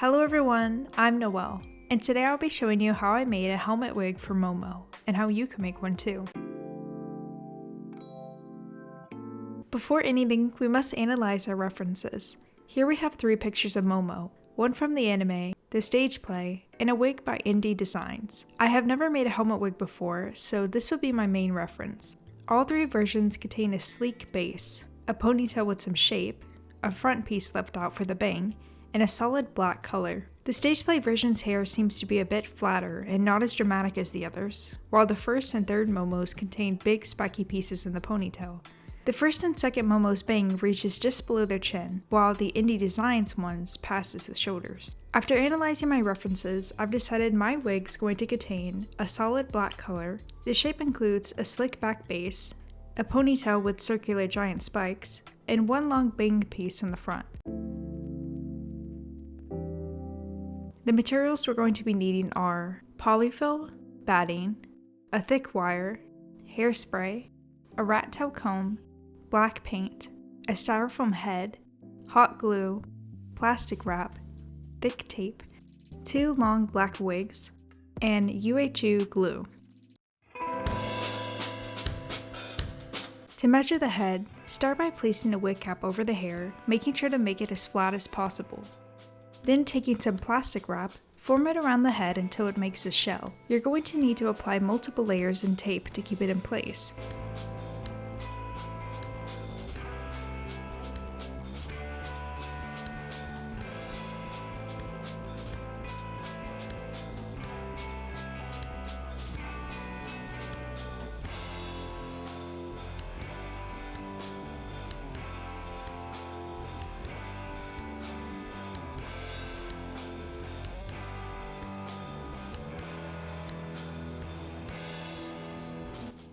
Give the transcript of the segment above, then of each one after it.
Hello everyone, I'm Noelle, and today I'll be showing you how I made a helmet wig for Momo, and how you can make one too. Before anything, we must analyze our references. Here we have 3 pictures of Momo, one from the anime, the stage play, and a wig by Indie Designs. I have never made a helmet wig before, so this would be my main reference. All 3 versions contain a sleek base, a ponytail with some shape, a front piece left out for the bang, and a solid black color. The stage play version's hair seems to be a bit flatter and not as dramatic as the others, while the first and third Momos contain big spiky pieces in the ponytail. The first and second Momo's bang reaches just below their chin, while the Indie Designs ones passes the shoulders. After analyzing my references, I've decided my wig's going to contain a solid black color. The shape includes a slick back base, a ponytail with circular giant spikes, and one long bang piece in the front. The materials we're going to be needing are polyfill, batting, a thick wire, hairspray, a rat tail comb, black paint, a styrofoam head, hot glue, plastic wrap, thick tape, 2 long black wigs, and UHU glue. To measure the head, start by placing a wig cap over the hair, making sure to make it as flat as possible. Then taking some plastic wrap, form it around the head until it makes a shell. You're going to need to apply multiple layers and tape to keep it in place.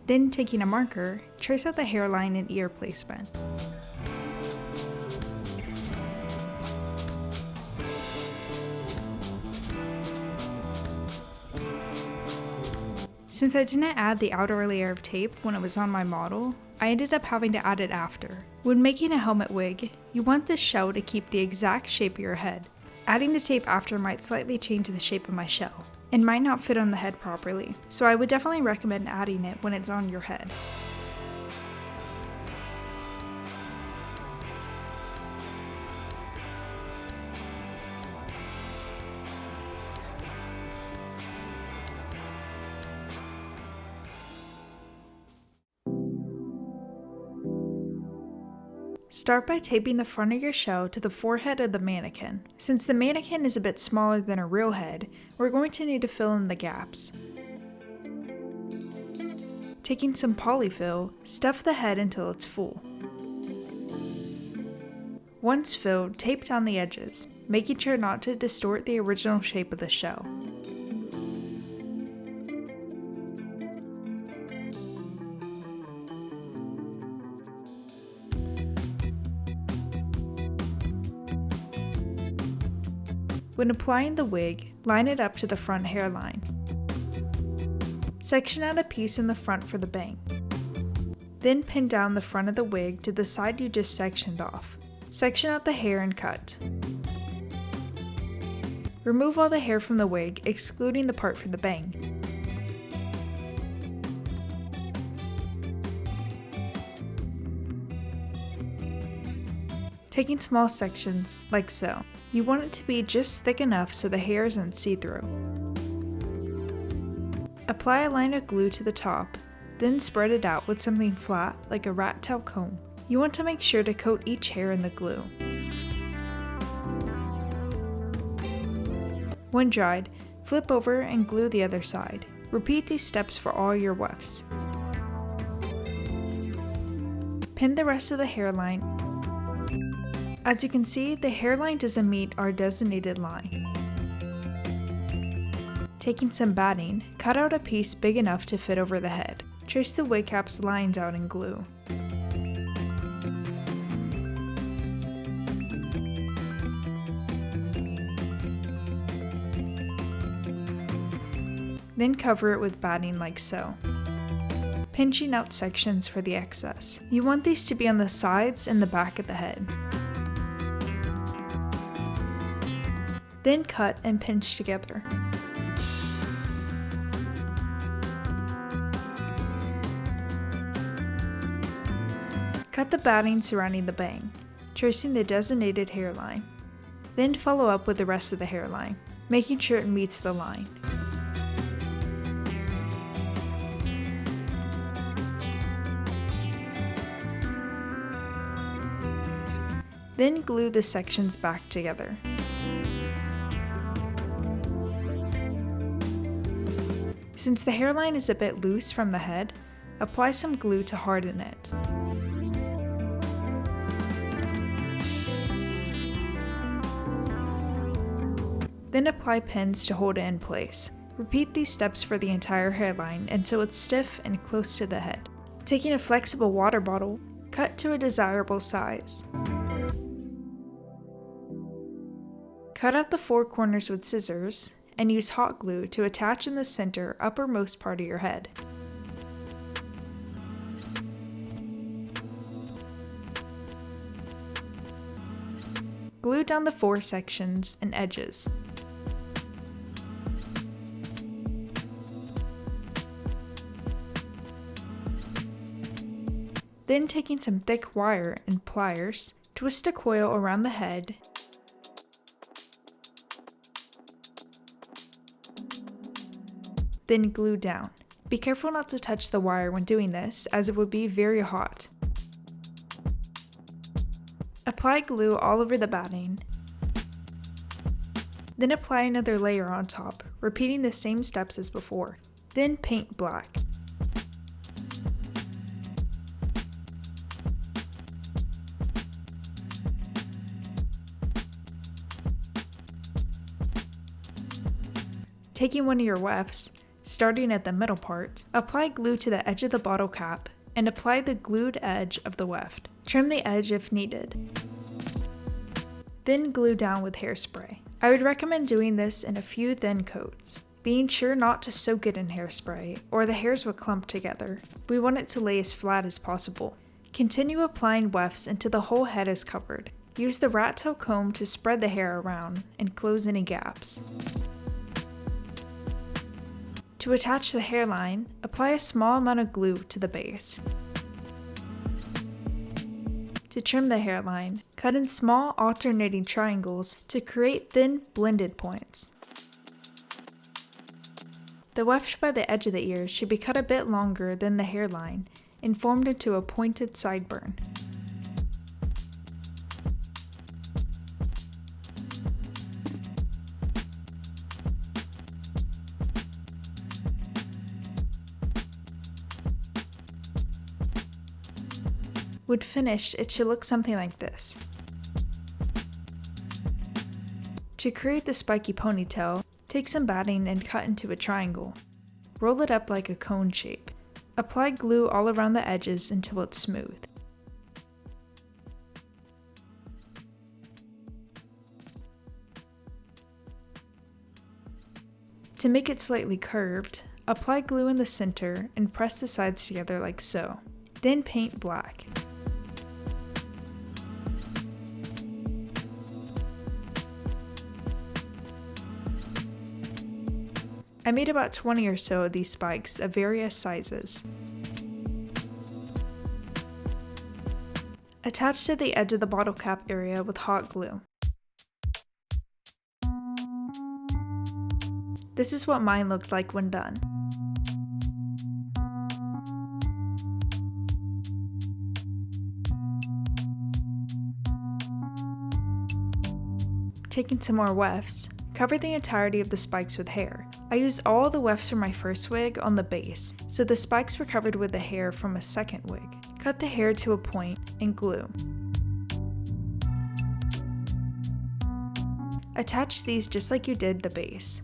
Then taking a marker, trace out the hairline and ear placement. Since I didn't add the outer layer of tape when it was on my model, I ended up having to add it after. When making a helmet wig, you want this shell to keep the exact shape of your head. Adding the tape after might slightly change the shape of my shell, and might not fit on the head properly, so I would definitely recommend adding it when it's on your head. Start by taping the front of your shell to the forehead of the mannequin. Since the mannequin is a bit smaller than a real head, we're going to need to fill in the gaps. Taking some polyfill, stuff the head until it's full. Once filled, tape down the edges, making sure not to distort the original shape of the shell. When applying the wig, line it up to the front hairline. Section out a piece in the front for the bang. Then pin down the front of the wig to the side you just sectioned off. Section out the hair and cut. Remove all the hair from the wig, excluding the part for the bang. Taking small sections, like so. You want it to be just thick enough so the hair isn't see-through. Apply a line of glue to the top, then spread it out with something flat like a rat tail comb. You want to make sure to coat each hair in the glue. When dried, flip over and glue the other side. Repeat these steps for all your wefts. Pin the rest of the hairline. As you can see, the hairline doesn't meet our designated line. Taking some batting, cut out a piece big enough to fit over the head. Trace the wig cap's lines out in glue. Then cover it with batting like so. Pinching out sections for the excess. You want these to be on the sides and the back of the head. Then cut and pinch together. Cut the batting surrounding the bang, tracing the designated hairline. Then follow up with the rest of the hairline, making sure it meets the line. Then glue the sections back together. Since the hairline is a bit loose from the head, apply some glue to harden it. Then apply pins to hold it in place. Repeat these steps for the entire hairline until it's stiff and close to the head. Taking a flexible water bottle, cut to a desirable size. Cut out the four corners with scissors and use hot glue to attach in the center uppermost part of your head. Glue down the four sections and edges. Then taking some thick wire and pliers, twist a coil around the head then glue down. Be careful not to touch the wire when doing this, as it would be very hot. Apply glue all over the batting. Then apply another layer on top, repeating the same steps as before. Then paint black. Taking one of your wefts, starting at the middle part, apply glue to the edge of the bottle cap and apply the glued edge of the weft. Trim the edge if needed. Then glue down with hairspray. I would recommend doing this in a few thin coats, being sure not to soak it in hairspray or the hairs will clump together. We want it to lay as flat as possible. Continue applying wefts until the whole head is covered. Use the rat tail comb to spread the hair around and close any gaps. To attach the hairline, apply a small amount of glue to the base. To trim the hairline, cut in small alternating triangles to create thin blended points. The weft by the edge of the ear should be cut a bit longer than the hairline and formed into a pointed sideburn. When finished, it should look something like this. To create the spiky ponytail, take some batting and cut into a triangle. Roll it up like a cone shape. Apply glue all around the edges until it's smooth. To make it slightly curved, apply glue in the center and press the sides together like so. Then paint black. I made about 20 or so of these spikes of various sizes. Attach to the edge of the bottle cap area with hot glue. This is what mine looked like when done. Taking some more wefts, cover the entirety of the spikes with hair. I used all the wefts from my first wig on the base, so the spikes were covered with the hair from a second wig. Cut the hair to a point and glue. Attach these just like you did the base.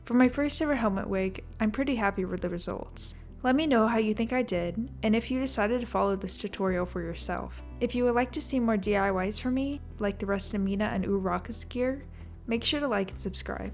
For my first ever helmet wig, I'm pretty happy with the results. Let me know how you think I did, and if you decided to follow this tutorial for yourself. If you would like to see more DIYs from me, like the rest of Mina and Uraka's gear, Make sure to like and subscribe.